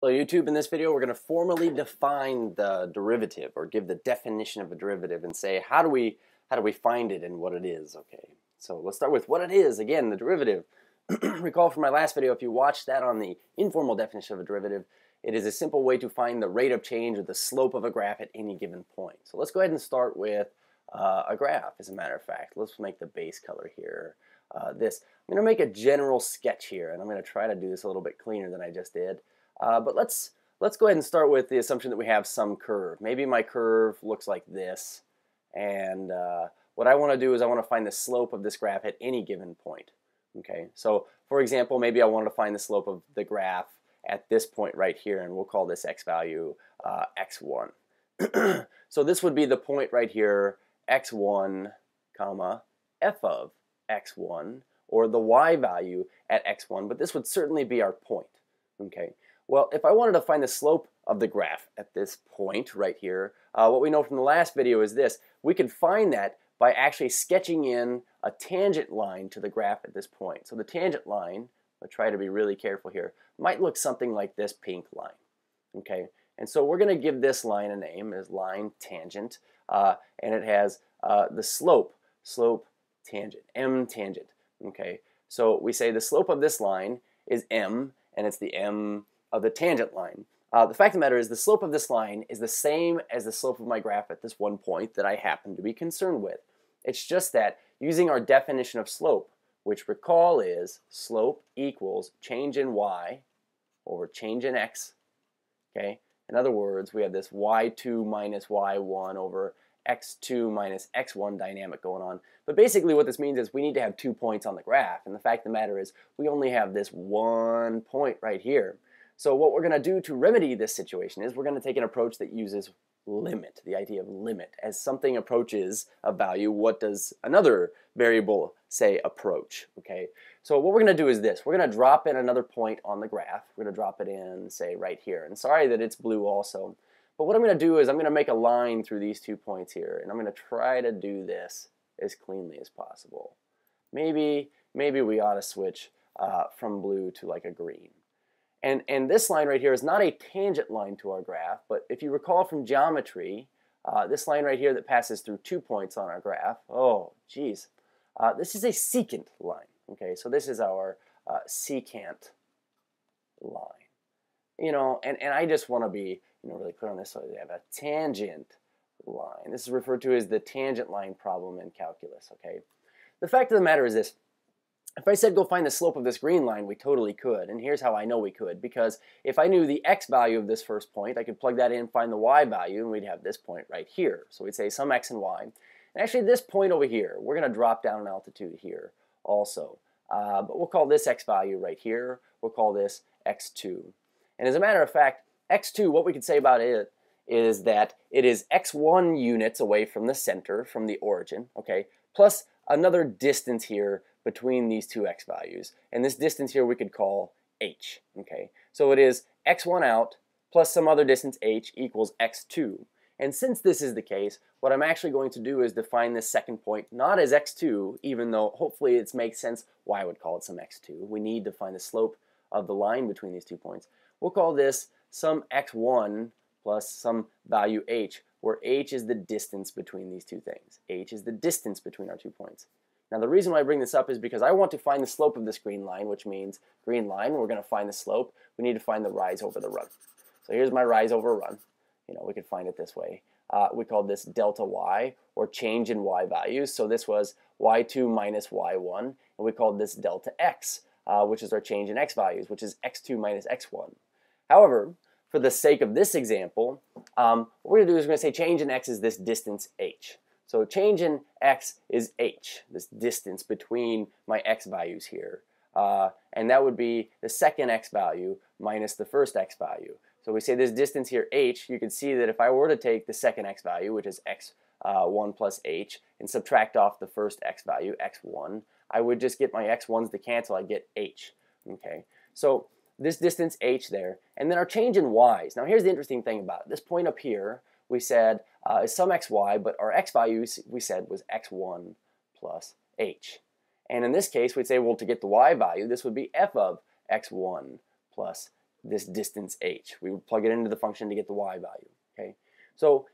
Hello YouTube, in this video we're going to formally define the derivative, or give the definition of a derivative, and say how do we find it and what it is. Okay, so let's start with what it is. Again, the derivative. Recall from my last video, if you watched that on the informal definition of a derivative, it is a simple way to find the rate of change or the slope of a graph at any given point. So let's go ahead and start with a graph. As a matter of fact, let's make the base color here this. I'm going to make a general sketch here, and I'm going to try to do this a little bit cleaner than I just did. But let's go ahead and start with the assumption that we have some curve. Maybe my curve looks like this, and what I want to do is I want to find the slope of this graph at any given point. Okay, so for example, maybe I want to find the slope of the graph at this point right here, and we'll call this x value x1. So this would be the point right here, x1, comma, f of x1, or the y value at x1, but this would certainly be our point. Okay. Well, if I wanted to find the slope of the graph at this point right here, what we know from the last video is this. We could find that by actually sketching in a tangent line to the graph at this point. So the tangent line, I'll try to be really careful here, might look something like this pink line. Okay, and so we're going to give this line a name as line tangent, and it has the slope tangent, m tangent. Okay, so we say the slope of this line is m, and it's the m of the tangent line. The fact of the matter is the slope of this line is the same as the slope of my graph at this one point that I happen to be concerned with. It's just that using our definition of slope, which recall is slope equals change in y over change in x. Okay? In other words, we have this y2 minus y1 over x2 minus x1 dynamic going on. But basically what this means is we need to have 2 points on the graph, and the fact of the matter is we only have this one point right here. So what we're going to do to remedy this situation is we're going to take an approach that uses limit, the idea of limit. As something approaches a value, what does another variable, say, approach? Okay. So what we're going to do is this. We're going to drop in another point on the graph. We're going to drop it in, say, right here. And sorry that it's blue also. But what I'm going to do is I'm going to make a line through these 2 points here, and I'm going to try to do this as cleanly as possible. Maybe we ought to switch from blue to like a green. And this line right here is not a tangent line to our graph, but if you recall from geometry, this line right here that passes through 2 points on our graph, oh geez, this is a secant line. Okay, so this is our secant line. You know, and I just want to be really clear on this. So we have a tangent line. This is referred to as the tangent line problem in calculus. Okay, the fact of the matter is this. If I said go find the slope of this green line, we totally could. And here's how I know we could. Because if I knew the x value of this first point, I could plug that in, find the y value, and we'd have this point right here. So we'd say some x and y. And actually this point over here, we're going to drop down in altitude here also. But we'll call this x value right here. We'll call this x2. And as a matter of fact, x2, what we could say about it is that it is x1 units away from the center, from the origin, okay, plus another distance here between these two x values, and this distance here we could call h. Okay, so it is x1 out plus some other distance h equals x2. And since this is the case, what I'm actually going to do is define this second point not as x2, even though hopefully it makes sense why I would call it some x2. We need to find the slope of the line between these 2 points. We'll call this some x1 plus some value h, where h is the distance between these two things. H is the distance between our 2 points. Now the reason why I bring this up is because I want to find the slope of this green line, which means green line, we're going to find the slope. We need to find the rise over the run. So here's my rise over run. We could find it this way. We called this delta y, or change in y values. So this was y2 minus y1, and we called this delta x, which is our change in x values, which is x2 minus x1. However, for the sake of this example, what we're going to do is we're going to say change in x is this distance h. So change in x is h, this distance between my x values here. And that would be the second x value minus the first x value. So we say this distance here, h, you can see that if I were to take the second x value, which is x1 plus h, and subtract off the first x value, x1, I would just get my x1s to cancel, I get h. Okay, so this distance h there, and then our change in y's. Now here's the interesting thing about it. This point up here, we said is some xy, but our x value we said was x1 plus h. And in this case, we'd say, well, to get the y value, this would be f of x1 plus this distance h. We would plug it into the function to get the y value. Okay, so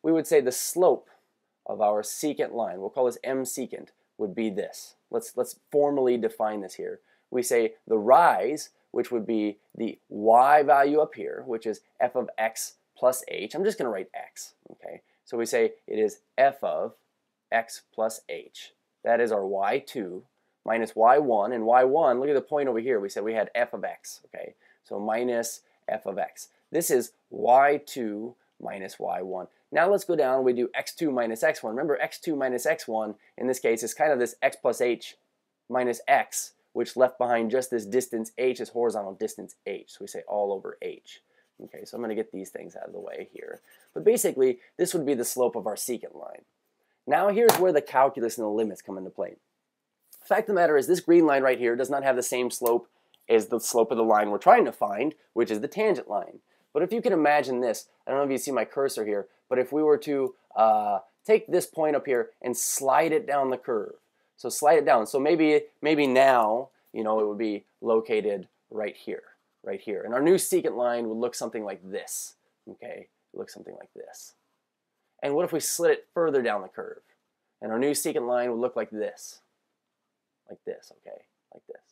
we would say the slope of our secant line, we'll call this m secant, would be this. Let's formally define this here. We say the rise, which would be the y value up here, which is f of x plus h. I'm just going to write x. Okay, so we say it is f of x plus h. That is our y2 minus y1, and y1, look at the point over here. We said we had f of x. Okay, so minus f of x. This is y2 minus y1. Now let's go down. We do x2 minus x1. Remember, x2 minus x1 in this case is kind of this x plus h minus x, which left behind just this distance h, this horizontal distance h. So we say all over h. Okay, so I'm going to get these things out of the way here. But basically, this would be the slope of our secant line. Now here's where the calculus and the limits come into play. The fact of the matter is this green line right here does not have the same slope as the slope of the line we're trying to find, which is the tangent line. But if you can imagine this, I don't know if you see my cursor here, but if we were to take this point up here and slide it down the curve. So slide it down. So maybe now, you know, it would be located right here. Right here. And our new secant line would look something like this. Okay, it looks something like this. And what if we slid it further down the curve? And our new secant line would look like this. Like this, okay, like this.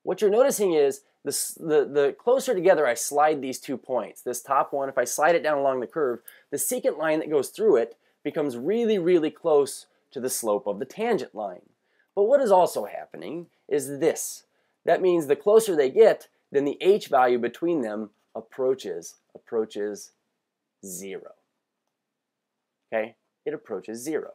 What you're noticing is the closer together I slide these 2 points, this top one, if I slide it down along the curve, the secant line that goes through it becomes really, really close to the slope of the tangent line. But what is also happening is this. That means the closer they get, then the h value between them approaches 0. Okay? It approaches 0.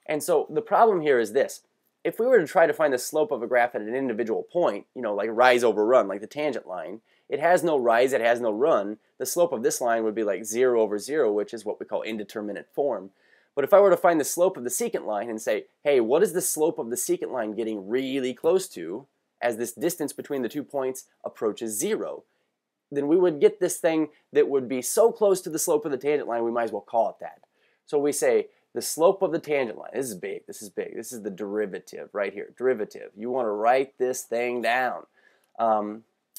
And so the problem here is this. If we were to try to find the slope of a graph at an individual point, you know, like rise over run, like the tangent line, it has no rise, it has no run. The slope of this line would be like 0 over 0, which is what we call indeterminate form. But if I were to find the slope of the secant line and say, hey, what is the slope of the secant line getting really close to as this distance between the 2 points approaches 0, then we would get this thing that would be so close to the slope of the tangent line, we might as well call it that. So we say the slope of the tangent line, this is big, this is big, this is the derivative right here, derivative. You want to write this thing down.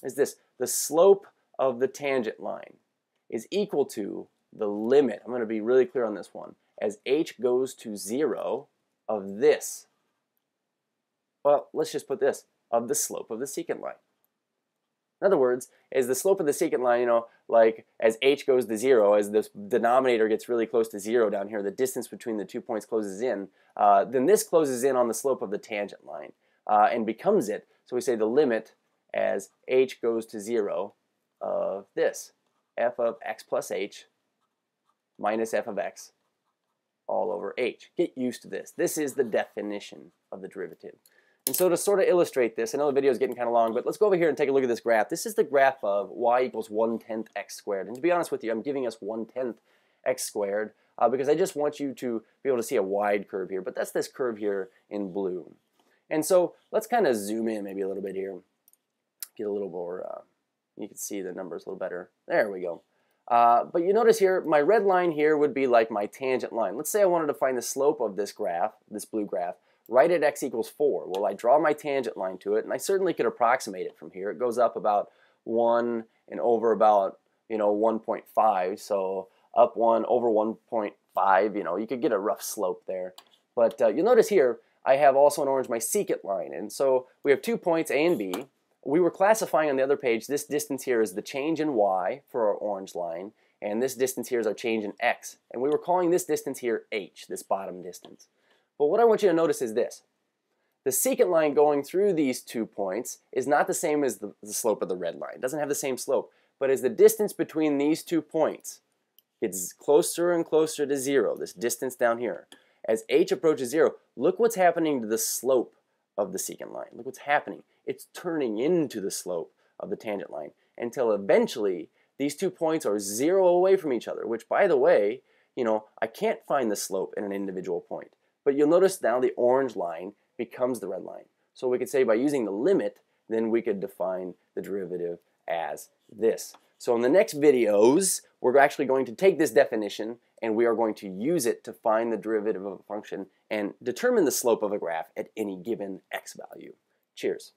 Is this, the slope of the tangent line is equal to the limit, I'm going to be really clear on this one, as h goes to 0 of this. Well, let's just put this, of the slope of the secant line. In other words, as the slope of the secant line, you know, like as h goes to 0, as this denominator gets really close to 0 down here, the distance between the 2 points closes in, then this closes in on the slope of the tangent line and becomes it. So we say the limit as h goes to 0 of this, f of x plus h minus f of x all over h. Get used to this. This is the definition of the derivative. And so to sort of illustrate this, I know the video is getting kind of long, but let's go over here and take a look at this graph. This is the graph of y equals 1/10 x squared. And to be honest with you, I'm giving us 1/10 x squared because I just want you to be able to see a wide curve here. But that's this curve here in blue. And so let's kind of zoom in maybe a little bit here. Get a little more, you can see the numbers a little better. There we go. But you notice here, my red line here would be like my tangent line. Let's say I wanted to find the slope of this graph, this blue graph, right at x equals 4. Well, I draw my tangent line to it, and I certainly could approximate it from here. It goes up about 1 and over about, 1.5. So up 1 over 1.5, you could get a rough slope there. But you'll notice here, I have also in orange my secant line. And so we have 2 points, A and B. We were classifying on the other page, this distance here is the change in y for our orange line, and this distance here is our change in x. And we were calling this distance here h, this bottom distance. But what I want you to notice is this. The secant line going through these 2 points is not the same as the slope of the red line. It doesn't have the same slope. But as the distance between these 2 points gets closer and closer to 0, this distance down here, as h approaches 0, look what's happening to the slope of the secant line. Look what's happening. It's turning into the slope of the tangent line until eventually these 2 points are 0 away from each other, which, by the way, I can't find the slope in an individual point. But you'll notice now the orange line becomes the red line. So we could say by using the limit, then we could define the derivative as this. So in the next videos, we're actually going to take this definition and we are going to use it to find the derivative of a function and determine the slope of a graph at any given x value. Cheers.